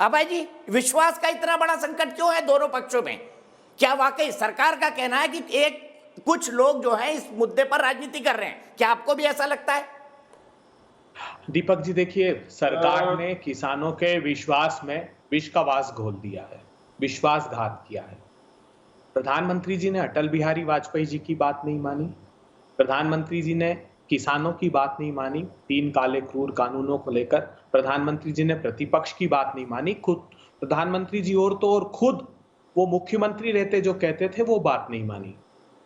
अभय जी, विश्वास का इतना बड़ा संकट क्यों है दोनों पक्षों में? क्या वाकई सरकार का कहना है कि कुछ लोग जो हैं इस मुद्दे पर राजनीति कर रहे हैं? क्या आपको भी ऐसा लगता है? दीपक जी, देखिए, सरकार ने किसानों के विश्वास में विष का वास घोल दिया है, विश्वासघात किया है। प्रधानमंत्री जी ने अटल बिहारी वाजपेयी जी की बात नहीं मानी। प्रधानमंत्री जी ने किसानों की बात नहीं मानी। 3 काले क्रूर कानूनों को लेकर प्रधानमंत्री जी ने प्रतिपक्ष की बात नहीं मानी। खुद प्रधानमंत्री जी और खुद वो मुख्यमंत्री रहते जो कहते थे वो बात नहीं मानी।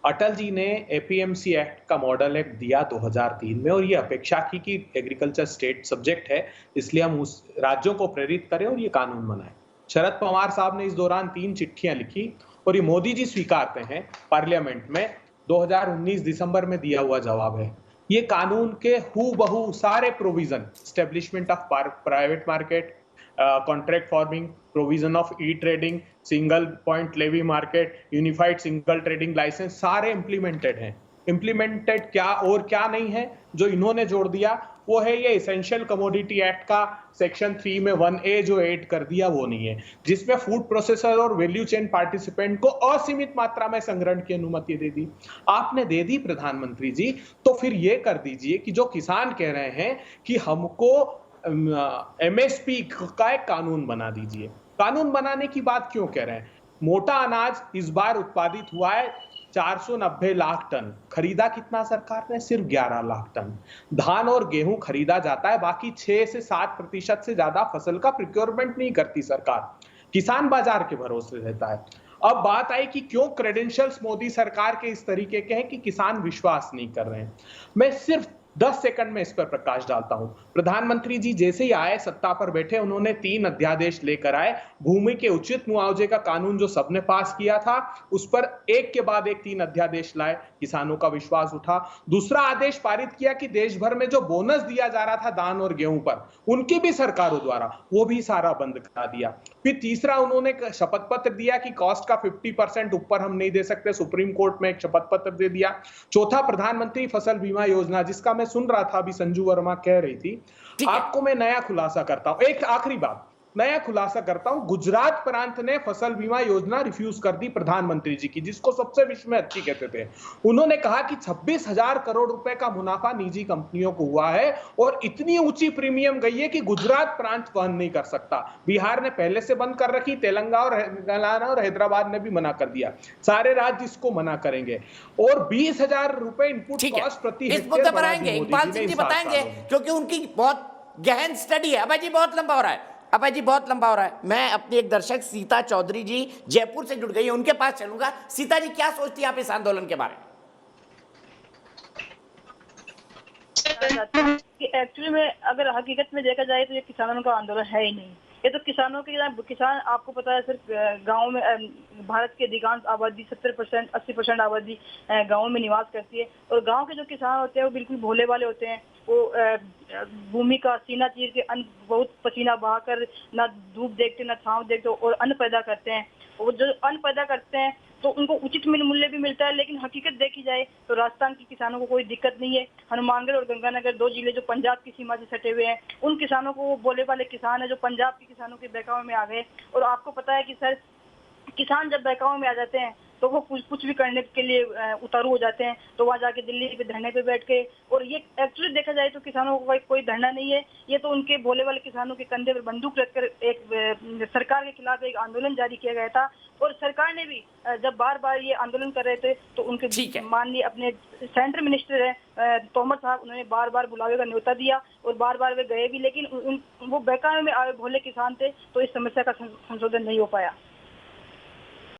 अटल जी ने एपीएमसी एक्ट का मॉडल एक्ट दिया 2003 में और ये अपेक्षा की कि एग्रीकल्चर स्टेट सब्जेक्ट है, इसलिए हम उस राज्यों को प्रेरित करें और ये कानून बनाएं। शरद पवार साहब ने इस दौरान 3 चिट्ठियां लिखी और ये मोदी जी स्वीकारते हैं पार्लियामेंट में। 2019 दिसंबर में दिया हुआ जवाब है। ये कानून के हूबहू सारे provision, establishment of private market, contract farming, provision of e trading, single point levy market, unified single trading license, सारे इंप्लीमेंटेड हैं। इंप्लीमेंटेड क्या और क्या नहीं है जो इन्होंने जोड़ दिया, वो है ये एसेंशियल कमोडिटी एक्ट का सेक्शन 3 में 1A जो ऐड कर दिया, वो नहीं है, जिसमें फूड प्रोसेसर और वैल्यू चेन पार्टिसिपेंट को असीमित मात्रा में संग्रहण की अनुमति दे दी। आपने दे दी प्रधानमंत्री जी, तो फिर ये कर दीजिए कि जो किसान कह रहे हैं कि हमको एमएसपी का एक कानून बना दीजिए। कानून बनाने की बात क्यों कह रहे हैं? मोटा अनाज इस बार उत्पादित हुआ है 490 लाख टन, खरीदा कितना सरकार ने? सिर्फ 11 लाख टन। धान और गेहूं खरीदा जाता है, बाकी 6 से 7% से ज्यादा फसल का प्रोक्योरमेंट नहीं करती सरकार। किसान बाजार के भरोसे रहता है। अब बात आई कि क्यों क्रेडेंशियल्स मोदी सरकार के इस तरीके के हैं कि किसान विश्वास नहीं कर रहे हैं। मैं सिर्फ 10 सेकंड में इस पर प्रकाश डालता हूं। प्रधानमंत्री जी जैसे ही आए, सत्ता पर बैठे, उन्होंने 3 अध्यादेश लेकर आए। भूमि के उचित मुआवजे का कानून जो सबने पास किया था, उस पर एक के बाद एक 3 अध्यादेश लाए। किसानों का विश्वास उठा। दूसरा आदेश पारित किया कि देश भर में जो बोनस दिया जा रहा था धान और गेहूं पर, उनकी भी सरकारों द्वारा, वो भी सारा बंद करा दिया। फिर तीसरा उन्होंने शपथ पत्र दिया कि कॉस्ट का 50% ऊपर हम नहीं दे सकते, सुप्रीम कोर्ट में एक शपथ पत्र दे दिया। चौथा, प्रधानमंत्री फसल बीमा योजना, जिसका मैं सुन रहा था अभी संजू वर्मा कह रही थी। आपको मैं नया खुलासा करता हूं, एक आखिरी बात नया खुलासा करता हूं। गुजरात प्रांत ने फसल बीमा योजना रिफ्यूज कर दी प्रधानमंत्री जी की, जिसको सबसे विश्व में अच्छी कहते थे। उन्होंने कहा कि 26,000 करोड़ रुपए का मुनाफा निजी कंपनियों को हुआ है और इतनी ऊंची प्रीमियम गई है कि गुजरात प्रांत वहन नहीं कर सकता। बिहार ने पहले से बंद कर रखी, तेलंगाना और हैदराबाद ने भी मना कर दिया। सारे राज्य इसको मना करेंगे और 20,000 रुपए इनपुट कॉस्ट प्रति इस मुद्दे पर आएंगे, इकबाल सिंह जी बताएंगे, क्योंकि उनकी बहुत गहन स्टडी है। अभय जी बहुत लंबा हो रहा है, अभय जी बहुत लंबा हो रहा है। मैं अपनी एक दर्शक सीता चौधरी जी जयपुर से जुड़ गई है, उनके पास चलूंगा। सीता जी, क्या सोचती है आप इस आंदोलन के बारे में? एक्चुअली में अगर हकीकत में देखा जाए तो ये किसानों का आंदोलन है ही नहीं। ये तो किसानों के, किसान आपको पता है सिर्फ गांव में, भारत की अधिकांश आबादी 70% 80% आबादी गांवों में निवास करती है और गांव के जो किसान होते हैं वो बिल्कुल भोले वाले होते हैं। वो भूमि का सीना चीर के अन्न, बहुत पसीना बहाकर, ना धूप देखते ना छांव देखते और अन्न पैदा करते हैं। और जो अन्न पैदा करते हैं तो उनको उचित मूल्य भी मिलता है। लेकिन हकीकत देखी जाए तो राजस्थान के किसानों को कोई दिक्कत नहीं है। हनुमानगढ़ और गंगानगर 2 जिले जो पंजाब की सीमा से सटे हुए हैं, उन किसानों को, वो बोले वाले किसान है जो पंजाब के किसानों के बहकावे में आ गए। और आपको पता है कि सर, किसान जब बहकावे में आ जाते हैं तो वो कुछ भी करने के लिए उतारू हो जाते हैं। तो वहाँ जाके दिल्ली पे धरने पे बैठ के, और ये एक्चुअली देखा जाए तो किसानों को कोई धरना नहीं है, ये तो उनके भोले वाले किसानों के कंधे पर बंदूक रखकर एक सरकार के खिलाफ एक आंदोलन जारी किया गया था। और सरकार ने भी जब बार बार ये आंदोलन कर रहे थे तो उनके माननीय अपने सेंट्रल मिनिस्टर है तोमर साहब, उन्होंने बार बार बुलावे का न्योता दिया और बार बार वे गए भी, लेकिन वो बहकावे में आए भोले किसान थे तो इस समस्या का संशोधन नहीं हो पाया।